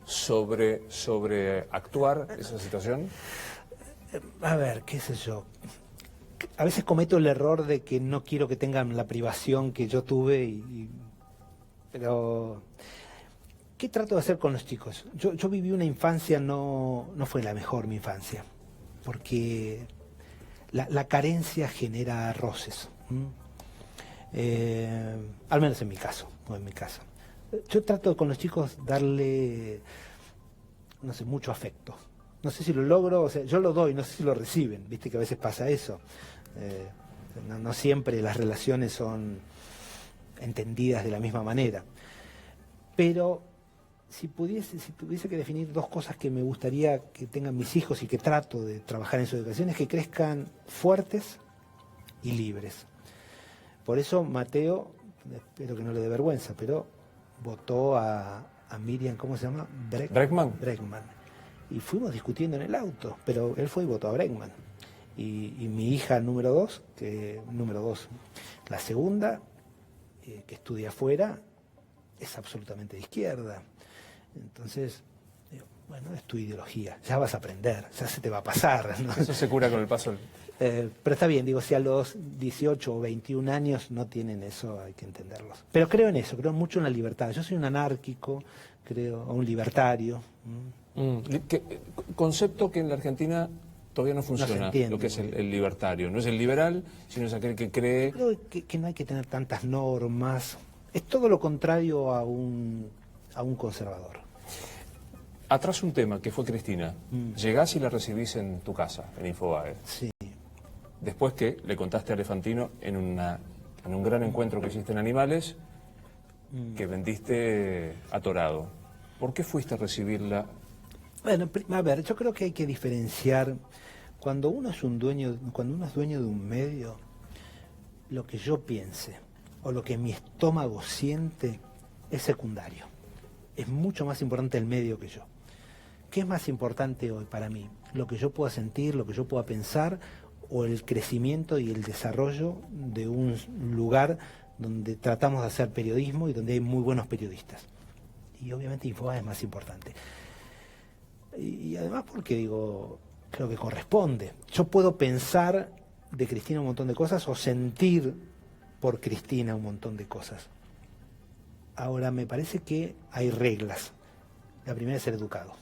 sobre actuar esa situación? A ver, qué sé yo. A veces cometo el error de que no quiero que tengan la privación que yo tuve, pero ¿qué trato de hacer con los chicos? Yo viví una infancia, no fue la mejor mi infancia, porque la carencia genera roces. Al menos en mi caso, o en mi casa. Yo trato con los chicos darle, no sé, mucho afecto. No sé si lo logro, o sea, yo lo doy, no sé si lo reciben, viste que a veces pasa eso. No siempre las relaciones son entendidas de la misma manera. Pero si tuviese que definir dos cosas que me gustaría que tengan mis hijos y que trato de trabajar en su educación, es que crezcan fuertes y libres. Por eso Mateo, espero que no le dé vergüenza, pero votó a Miriam, ¿cómo se llama? Bregman. Y fuimos discutiendo en el auto, pero él fue y votó a Bregman. Y mi hija número dos, la segunda, que estudia afuera, es absolutamente de izquierda. Entonces, bueno, es tu ideología, ya vas a aprender, ya se te va a pasar, ¿no? Eso se cura con el paso. Pero está bien, digo, si a los 18 o 21 años no tienen eso, hay que entenderlos. Pero creo en eso, creo mucho en la libertad. Yo soy un anárquico, creo, o un libertario. Concepto que en la Argentina todavía no funciona, No se entiende, lo que es el libertario. No es el liberal, sino es aquel que cree... Creo que no hay que tener tantas normas. Es todo lo contrario a un conservador. Atrás un tema, que fue Cristina. Llegás y la recibís en tu casa, en Infobae. Sí. Después que le contaste a Elefantino en un gran encuentro que hiciste en Animales, que vendiste atorado. ¿Por qué fuiste a recibirla? Bueno, a ver, yo creo que hay que diferenciar. Cuando uno es dueño de un medio, lo que yo piense o lo que mi estómago siente es secundario. Es mucho más importante el medio que yo. ¿Qué es más importante hoy para mí? Lo que yo pueda sentir, lo que yo pueda pensar, o el crecimiento y el desarrollo de un lugar donde tratamos de hacer periodismo y donde hay muy buenos periodistas. Y obviamente Infobae es más importante. Y además porque digo, creo que corresponde. Yo puedo pensar de Cristina un montón de cosas o sentir por Cristina un montón de cosas. Ahora, me parece que hay reglas. La primera es ser educado.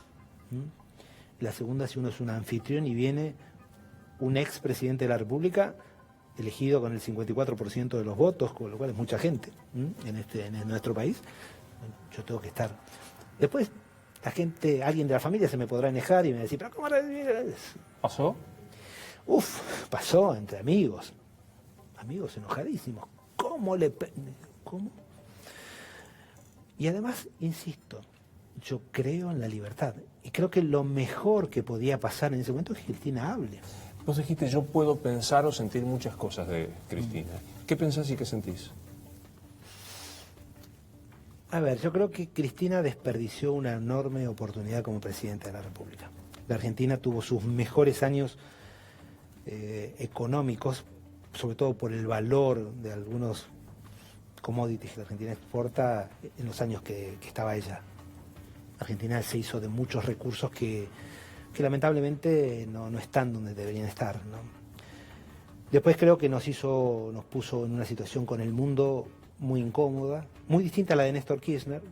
La segunda, si uno es un anfitrión y viene un expresidente de la República elegido con el 54% de los votos, con lo cual es mucha gente en nuestro país, yo tengo que estar. Después, alguien de la familia se me podrá enejar y me va a decir, ¿pero cómo ¿Pasó? Pasó entre amigos enojadísimos. ¿Cómo? Y además, insisto, yo creo en la libertad. Y creo que lo mejor que podía pasar en ese momento es que Cristina hable. Vos dijiste, yo puedo pensar o sentir muchas cosas de Cristina. ¿Qué pensás y qué sentís? A ver, yo creo que Cristina desperdició una enorme oportunidad como presidenta de la República. La Argentina tuvo sus mejores años económicos, sobre todo por el valor de algunos commodities que la Argentina exporta en los años que estaba ella. Argentina se hizo de muchos recursos que lamentablemente no están donde deberían estar, ¿no? Después creo que nos puso en una situación con el mundo muy incómoda, muy distinta a la de Néstor Kirchner.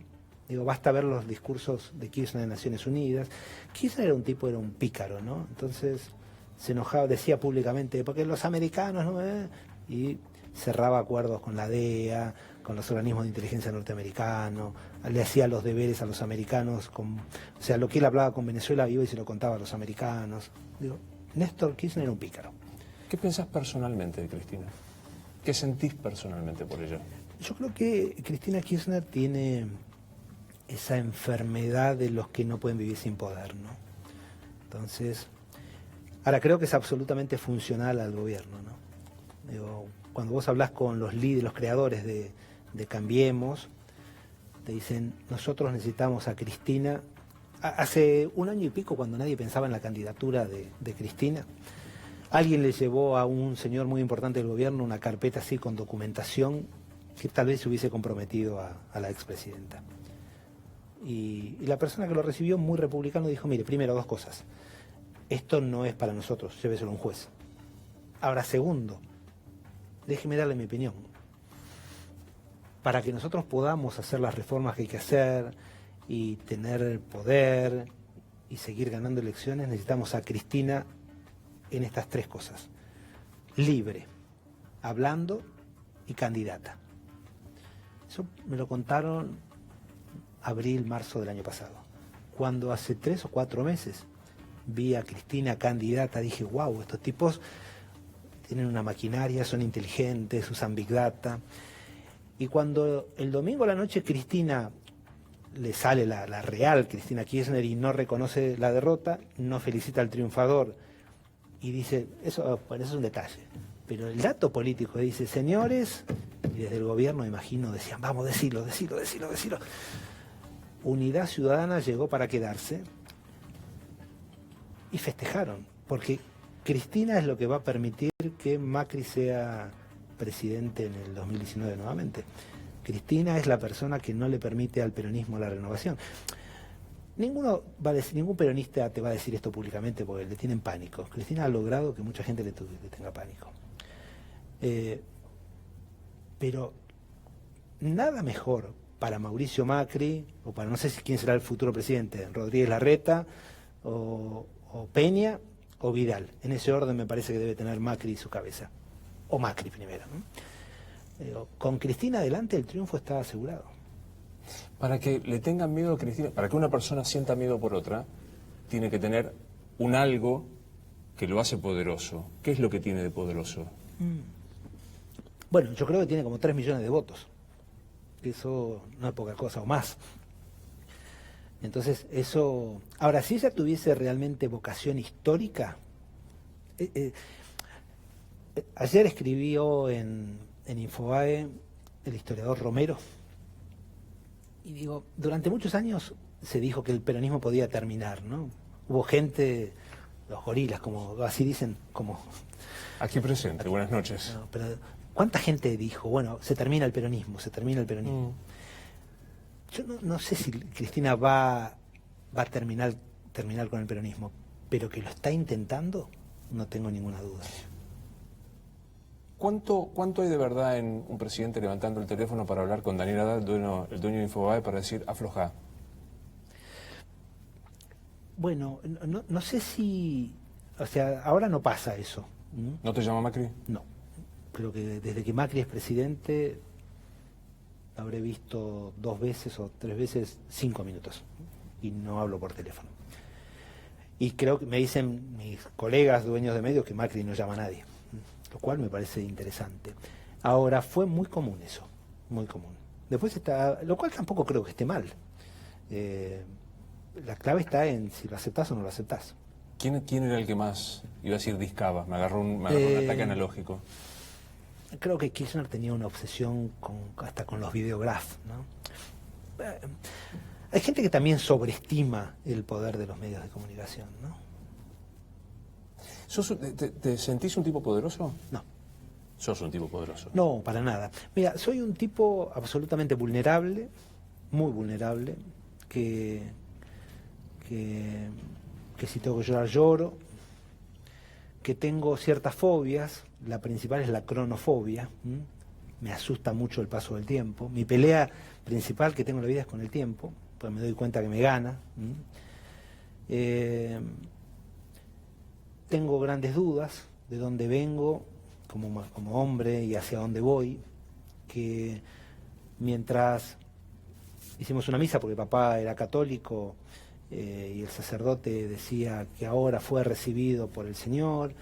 Digo, basta ver los discursos de Kirchner en Naciones Unidas. Kirchner era un pícaro, ¿no? Entonces se enojaba, decía públicamente, porque los americanos, ¿no? Y cerraba acuerdos con la DEA, con los organismos de inteligencia norteamericanos, le hacía los deberes a los americanos, o sea, lo que él hablaba con Venezuela iba y se lo contaba a los americanos. Digo, Néstor Kirchner era un pícaro. ¿Qué pensás personalmente de Cristina? ¿Qué sentís personalmente por ella? Yo creo que Cristina Kirchner tiene esa enfermedad de los que no pueden vivir sin poder, ¿no? Entonces, ahora creo que es absolutamente funcional al gobierno, ¿no? Digo, cuando vos hablás con los líderes, los creadores de Cambiemos, te dicen, nosotros necesitamos a Cristina. Hace un año y pico, cuando nadie pensaba en la candidatura de Cristina, alguien le llevó a un señor muy importante del gobierno una carpeta así con documentación que tal vez se hubiese comprometido a la expresidenta. Y la persona que lo recibió, muy republicano, dijo, mire, primero, dos cosas. Esto no es para nosotros, lléveselo a un juez. Ahora, segundo, déjeme darle mi opinión. Para que nosotros podamos hacer las reformas que hay que hacer y tener el poder y seguir ganando elecciones, necesitamos a Cristina en estas tres cosas. Libre, hablando y candidata. Eso me lo contaron abril, marzo del año pasado. Cuando hace 3 o 4 meses vi a Cristina candidata, dije, wow, estos tipos tienen una maquinaria, son inteligentes, usan Big Data. Y cuando el domingo a la noche Cristina le sale la real Cristina Kirchner y no reconoce la derrota, no felicita al triunfador y dice, eso es un detalle. Pero el dato político dice, señores, y desde el gobierno, imagino, decían, vamos, decilo. Unidad Ciudadana llegó para quedarse y festejaron, porque Cristina es lo que va a permitir que Macri sea presidente en el 2019 nuevamente. Cristina es la persona que no le permite al peronismo la renovación. Ningún peronista te va a decir esto públicamente porque le tienen pánico. Cristina ha logrado que mucha gente le tenga pánico. Pero nada mejor para Mauricio Macri, o para no sé quién será el futuro presidente, Rodríguez Larreta, o Peña, o Vidal. En ese orden me parece que debe tener Macri su cabeza. O Macri primero, ¿no? Con Cristina adelante el triunfo está asegurado. Para que le tengan miedo a Cristina, para que una persona sienta miedo por otra, tiene que tener un algo que lo hace poderoso. ¿Qué es lo que tiene de poderoso? Bueno, yo creo que tiene como 3 millones de votos. Eso no es poca cosa, o más. Entonces, eso... Ahora, si ella tuviese realmente vocación histórica... ayer escribió en Infobae el historiador Romero, y digo, durante muchos años se dijo que el peronismo podía terminar, ¿no? Hubo gente, los gorilas, como así dicen, como... Aquí presente, buenas noches. No, pero ¿cuánta gente dijo, bueno, se termina el peronismo, se termina el peronismo? Yo no sé si Cristina va a terminar con el peronismo, pero que lo está intentando, no tengo ninguna duda. ¿Cuánto hay de verdad en un presidente levantando el teléfono para hablar con Daniel Haddad, el dueño de Infobae, para decir, aflojá? Bueno, no sé si... O sea, ahora no pasa eso. ¿No te llama Macri? No. Creo que desde que Macri es presidente, habré visto 2 veces o 3 veces 5 minutos. Y no hablo por teléfono. Y creo que me dicen mis colegas dueños de medios que Macri no llama a nadie. Lo cual me parece interesante. Ahora, fue muy común eso, muy común. Después está, lo cual tampoco creo que esté mal. La clave está en si lo aceptás o no lo aceptás. ¿Quién era el que más, iba a decir, discaba? Me agarró un ataque analógico. Creo que Kirchner tenía una obsesión hasta con los videographs, ¿no? Hay gente que también sobreestima el poder de los medios de comunicación, ¿no? ¿Te sentís un tipo poderoso? No. ¿Sos un tipo poderoso? No, para nada. Mira, soy un tipo absolutamente vulnerable, muy vulnerable, que si tengo que llorar, lloro, que tengo ciertas fobias, la principal es la cronofobia, me asusta mucho el paso del tiempo, mi pelea principal que tengo en la vida es con el tiempo, pues me doy cuenta que me gana. Tengo grandes dudas de dónde vengo como hombre y hacia dónde voy, que mientras hicimos una misa, porque papá era católico, y el sacerdote decía que ahora fue recibido por el Señor,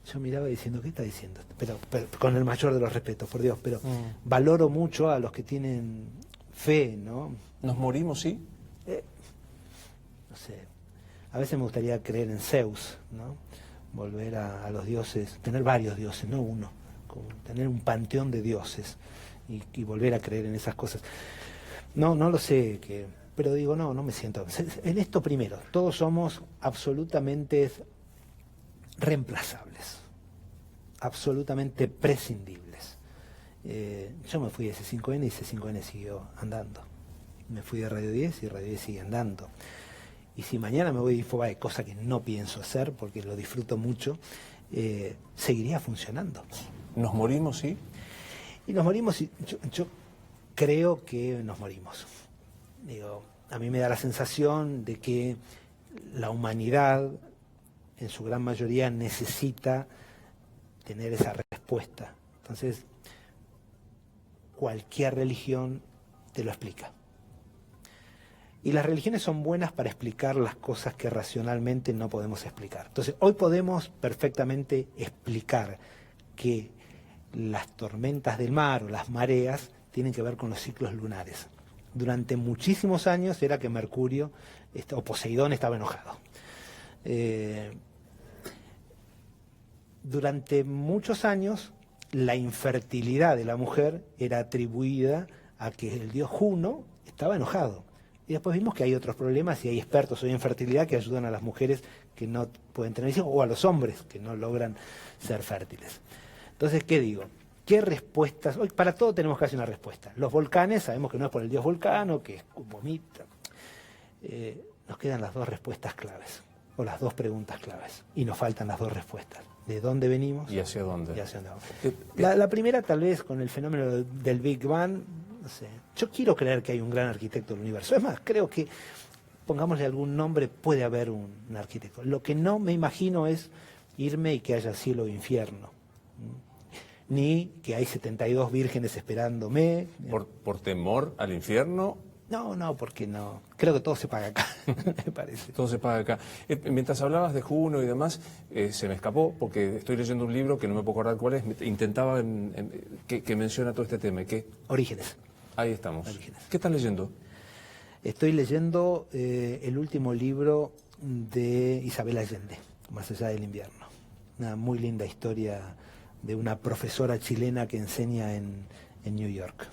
yo miraba diciendo, ¿qué está diciendo? Pero con el mayor de los respetos, por Dios, pero valoro mucho a los que tienen fe, ¿no? ¿Nos morimos, sí? No sé, a veces me gustaría creer en Zeus, ¿no? Volver a los dioses, tener varios dioses, no uno, como tener un panteón de dioses y volver a creer en esas cosas. No lo sé, pero digo, no me siento. En esto primero, todos somos absolutamente reemplazables, absolutamente prescindibles. Yo me fui de C5N y C5N siguió andando. Me fui de Radio 10 y Radio 10 sigue andando. Y si mañana me voy de Infobae, cosa que no pienso hacer porque lo disfruto mucho, seguiría funcionando. ¿Nos morimos, sí? Y nos morimos, yo creo que nos morimos. Digo, a mí me da la sensación de que la humanidad, en su gran mayoría, necesita tener esa respuesta. Entonces, cualquier religión te lo explica. Y las religiones son buenas para explicar las cosas que racionalmente no podemos explicar. Entonces, hoy podemos perfectamente explicar que las tormentas del mar o las mareas tienen que ver con los ciclos lunares. Durante muchísimos años era que Mercurio o Poseidón estaba enojado. Durante muchos años la infertilidad de la mujer era atribuida a que el dios Juno estaba enojado. Y después vimos que hay otros problemas y hay expertos en infertilidad que ayudan a las mujeres que no pueden tener hijos o a los hombres que no logran ser fértiles. Entonces, ¿qué digo? ¿Qué respuestas? Hoy para todo tenemos casi una respuesta. Los volcanes, sabemos que no es por el dios Volcano, que es vomita. Nos quedan las dos respuestas claves, o las dos preguntas claves, y nos faltan las dos respuestas. ¿De dónde venimos? ¿Y hacia dónde? Y hacia dónde vamos. La primera, tal vez, con el fenómeno del Big Bang, no sé. Yo quiero creer que hay un gran arquitecto del universo. Es más, creo que, pongámosle algún nombre, puede haber un arquitecto. Lo que no me imagino es irme y que haya cielo e infierno. Ni que hay 72 vírgenes esperándome. ¿Por temor al infierno? No, porque no. Creo que todo se paga acá, me parece. Todo se paga acá. Mientras hablabas de Juno y demás, se me escapó, porque estoy leyendo un libro que no me puedo acordar cuál es, intentaba que menciona todo este tema. ¿Qué? Orígenes. Ahí estamos. Orígenes. ¿Qué estás leyendo? Estoy leyendo el último libro de Isabel Allende, Más allá del invierno. Una muy linda historia de una profesora chilena que enseña en New York.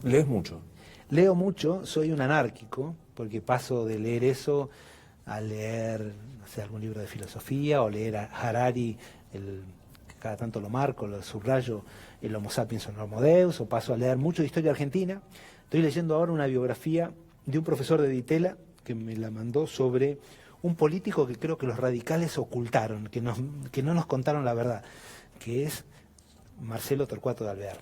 ¿Lees mucho? Leo mucho, soy un anárquico, porque paso de leer eso a leer, no sé, algún libro de filosofía, o leer a Harari, que cada tanto lo marco, lo subrayo, el Homo sapiens o Homo Deus, o paso a leer mucho de historia argentina. Estoy leyendo ahora una biografía de un profesor de Ditela, que me la mandó, sobre un político que creo que los radicales ocultaron, que no nos contaron la verdad, que es Marcelo Torcuato de Alvear.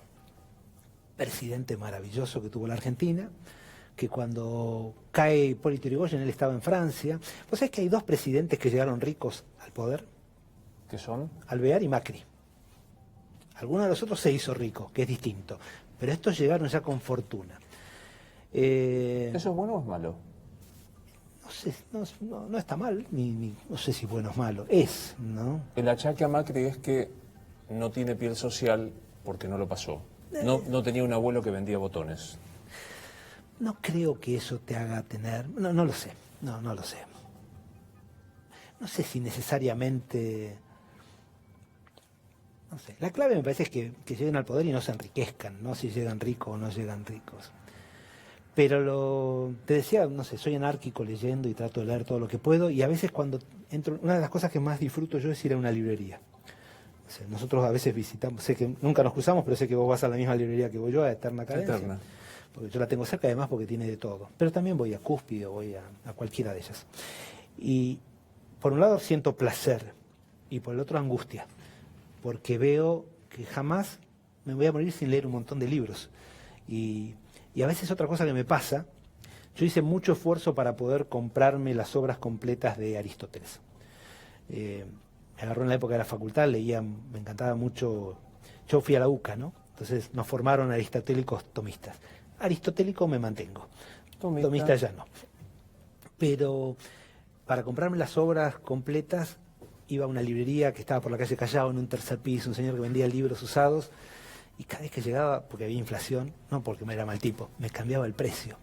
Presidente maravilloso que tuvo la Argentina, que cuando cae Hipólito Yrigoyen, él estaba en Francia. ¿Vos sabés que hay dos presidentes que llegaron ricos al poder? ¿Qué son? Alvear y Macri. Alguno de los otros se hizo rico, que es distinto, pero estos llegaron ya con fortuna. ¿Eso es bueno o es malo? No sé, no está mal, no sé si bueno o es malo, es, ¿no? El achaque a Macri es que no tiene piel social porque no lo pasó. No tenía un abuelo que vendía botones. No creo que eso te haga tener... No lo sé, no lo sé. No sé si necesariamente... No sé, la clave me parece es que lleguen al poder y no se enriquezcan, no si llegan ricos o no llegan ricos. Pero te decía, no sé, soy anárquico leyendo y trato de leer todo lo que puedo, y a veces cuando entro... Una de las cosas que más disfruto yo es ir a una librería. Nosotros a veces visitamos, sé que nunca nos cruzamos, pero sé que vos vas a la misma librería que voy yo, a Eterna Cadencia. Eterna. Porque yo la tengo cerca, además porque tiene de todo. Pero también voy a Cúspide, voy a cualquiera de ellas. Y por un lado siento placer, y por el otro angustia, porque veo que jamás me voy a morir sin leer un montón de libros. Y a veces otra cosa que me pasa, yo hice mucho esfuerzo para poder comprarme las obras completas de Aristóteles. Me agarró en la época de la facultad, leía, me encantaba mucho. Yo fui a la UCA, ¿no? Entonces nos formaron aristotélicos tomistas. Aristotélico me mantengo, tomista ya no. Pero para comprarme las obras completas iba a una librería que estaba por la calle Callao, en un tercer piso, un señor que vendía libros usados, y cada vez que llegaba, porque había inflación, no porque me era mal tipo, me cambiaba el precio.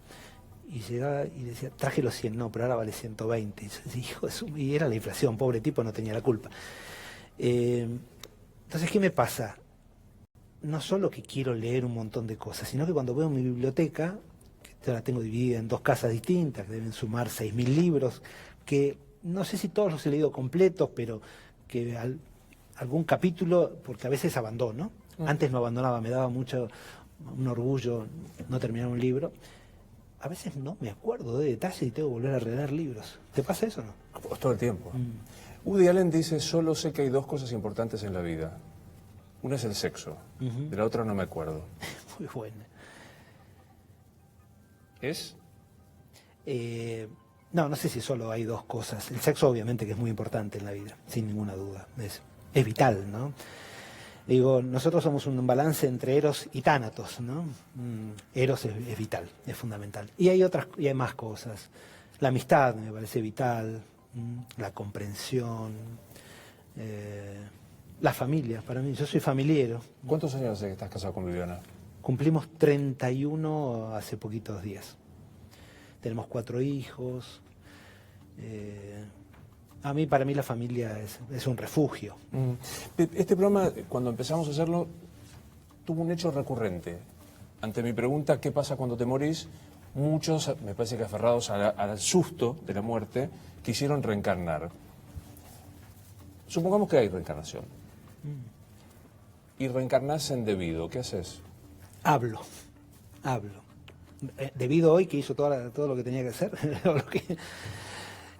Y llegaba y decía, traje los 100, no, pero ahora vale 120. Y yo decía, hijo de su... Y era la inflación, pobre tipo, no tenía la culpa. Entonces, ¿qué me pasa? No solo que quiero leer un montón de cosas, sino que cuando veo mi biblioteca, que yo la tengo dividida en 2 casas distintas, que deben sumar 6.000 libros, que no sé si todos los he leído completos, pero que algún capítulo, porque a veces abandono. Antes no abandonaba, me daba mucho un orgullo no terminar un libro. A veces no me acuerdo de detalles y tengo que volver a releer libros. ¿Te pasa eso o no? Pues todo el tiempo. Woody Allen dice, solo sé que hay 2 cosas importantes en la vida. Una es el sexo, de la otra no me acuerdo. Muy buena. ¿Es? No sé si solo hay 2 cosas. El sexo obviamente que es muy importante en la vida, sin ninguna duda. Es vital, ¿no? Digo, nosotros somos un balance entre Eros y Tánatos, ¿no? Eros es vital, es fundamental. Y hay más cosas. La amistad me parece vital, la comprensión, la familia, para mí, yo soy familiero. ¿Cuántos años hace que estás casado con Viviana? Cumplimos 31 hace poquitos días. Tenemos 4 hijos. Para mí la familia es un refugio. Este programa, cuando empezamos a hacerlo, tuvo un hecho recurrente. Ante mi pregunta, ¿qué pasa cuando te morís? Muchos, me parece que aferrados al susto de la muerte, quisieron reencarnar. Supongamos que hay reencarnación. Y reencarnás en Debido, ¿qué haces? Hablo. Debido hoy que hizo todo lo que tenía que hacer.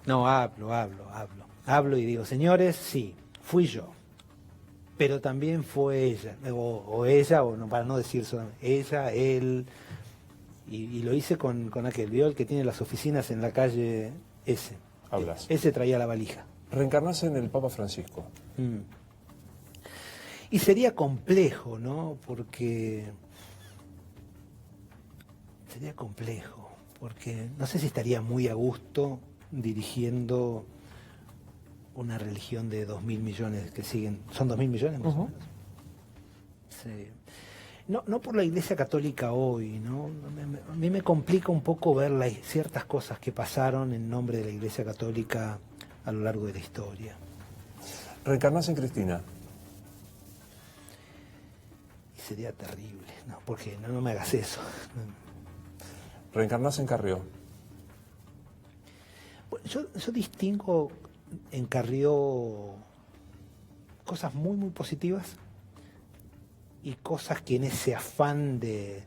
No, hablo y digo, señores, sí, fui yo, pero también fue ella, o ella, o no, para no decir solamente ella, él, y lo hice con aquel, ¿vio? El que tiene las oficinas en la calle ese. Hablas. Ese traía la valija. Reencarnás en el Papa Francisco. Y sería complejo, ¿no? Sería complejo, porque no sé si estaría muy a gusto dirigiendo una religión de 2.000 millones que siguen. ¿Son 2.000 millones más o menos? Sí. No por la Iglesia Católica hoy, ¿no? A mí me complica un poco ver ciertas cosas que pasaron en nombre de la Iglesia Católica a lo largo de la historia. Reencarnás en Cristina. Y sería terrible, ¿no? Porque no me hagas eso. Reencarnás en Carrió. Bueno, yo distingo en Carrió cosas muy, muy positivas y cosas que en ese afán de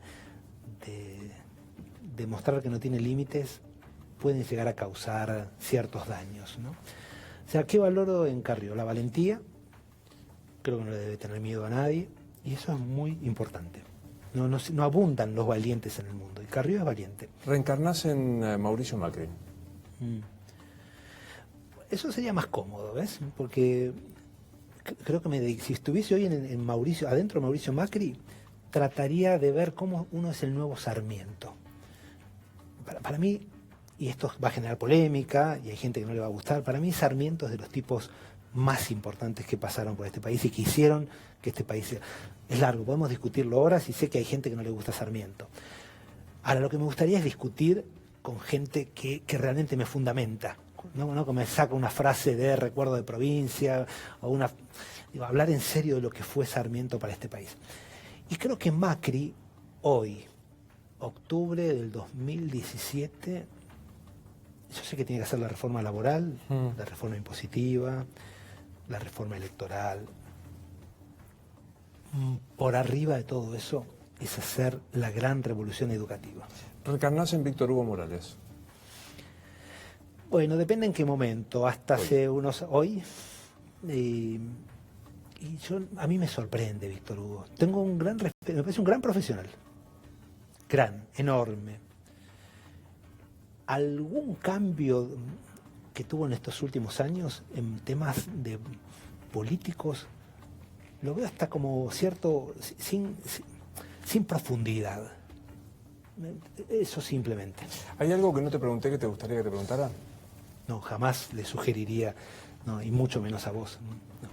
demostrar que no tiene límites pueden llegar a causar ciertos daños, ¿no? O sea, ¿qué valoro en Carrió? La valentía, creo que no le debe tener miedo a nadie, y eso es muy importante. No abundan los valientes en el mundo, y Carrió es valiente. Reencarnás en Mauricio Macri. Eso sería más cómodo, ¿ves? Porque creo que si estuviese hoy en Mauricio, adentro de Mauricio Macri, trataría de ver cómo uno es el nuevo Sarmiento. Para mí, y esto va a generar polémica, y hay gente que no le va a gustar, para mí Sarmiento es de los tipos más importantes que pasaron por este país y que hicieron que este país sea... Es largo, podemos discutirlo horas y sé que hay gente que no le gusta Sarmiento. Ahora, lo que me gustaría es discutir con gente que realmente me fundamenta, no que me saca una frase de recuerdo de provincia, o hablar en serio de lo que fue Sarmiento para este país. Y creo que Macri, hoy, octubre del 2017, yo sé que tiene que hacer la reforma laboral, la reforma impositiva, la reforma electoral. Por arriba de todo eso es hacer la gran revolución educativa. Reencarnás en Víctor Hugo Morales. Bueno, depende en qué momento. Hasta Hoy. hace unos... Hoy. A mí me sorprende Víctor Hugo. Tengo un gran respeto, me parece un gran profesional. Enorme. Algún cambio que tuvo en estos últimos años en temas de políticos, lo veo hasta como cierto, sin profundidad. Eso simplemente. ¿Hay algo que no te pregunté que te gustaría que te preguntara? No, jamás le sugeriría, no, y mucho menos a vos. No.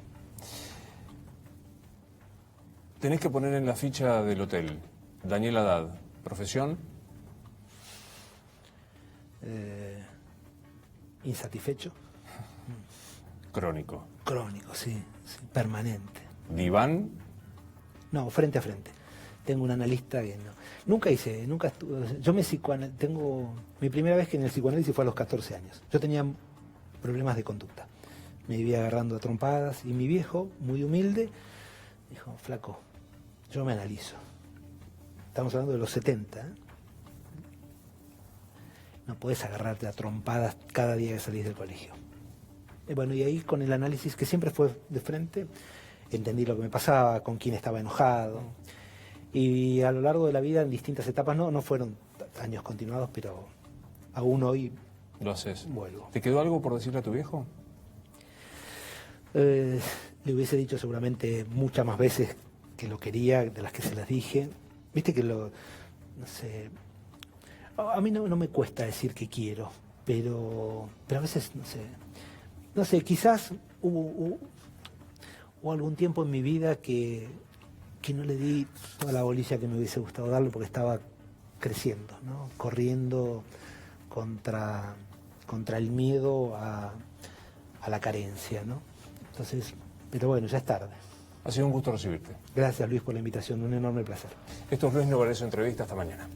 Tenés que poner en la ficha del hotel, Daniel Haddad, profesión. Insatisfecho. Crónico. Crónico, sí, permanente. Diván. No, frente a frente. Tengo un analista que nunca estuve, yo mi primera vez que en el psicoanálisis fue a los 14 años. Yo tenía problemas de conducta. Me vivía agarrando a trompadas y mi viejo, muy humilde, dijo, flaco, yo me analizo. Estamos hablando de los 70, ¿eh? No podés agarrarte a trompadas cada día que salís del colegio. Y bueno, y ahí con el análisis, que siempre fue de frente, entendí lo que me pasaba, con quién estaba enojado. Y a lo largo de la vida, en distintas etapas, no fueron años continuados, pero aún hoy lo haces. Vuelvo. ¿Te quedó algo por decirle a tu viejo? Le hubiese dicho seguramente muchas más veces que lo quería, de las que se las dije. Viste que no sé, a mí no me cuesta decir que quiero, pero a veces, no sé, quizás hubo algún tiempo en mi vida que que no le di toda la bolilla que me hubiese gustado darle porque estaba creciendo, ¿no? Corriendo contra el miedo a la carencia, ¿no? Entonces, pero bueno, ya es tarde. Ha sido un gusto recibirte. Gracias, Luis, por la invitación, un enorme placer. Esto es Luis Novarezo Entrevista, hasta mañana.